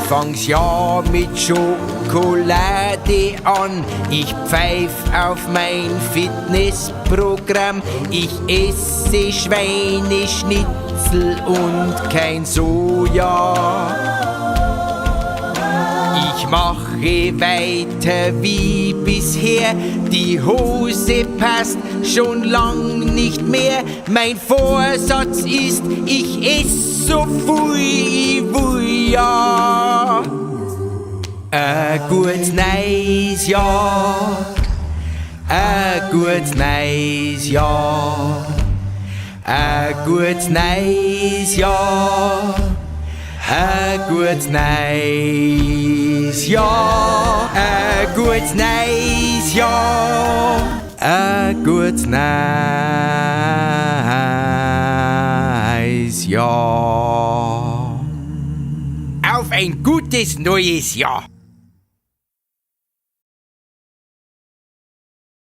Fang's ja mit Schokolade an, ich pfeif auf mein Fitnessprogramm, ich esse Schweineschnitzel und kein Soja. Ich mache weiter wie bisher, die Hose passt schon lang nicht mehr. Mein Vorsatz ist, ich ess so viel ich will, ja. Ein gutes neues Jahr, ein gutes neues Jahr, ein gutes neues Jahr. Ein gutes neues Jahr, ein gutes neues Jahr, ein gutes neues Jahr. Auf ein gutes neues Jahr!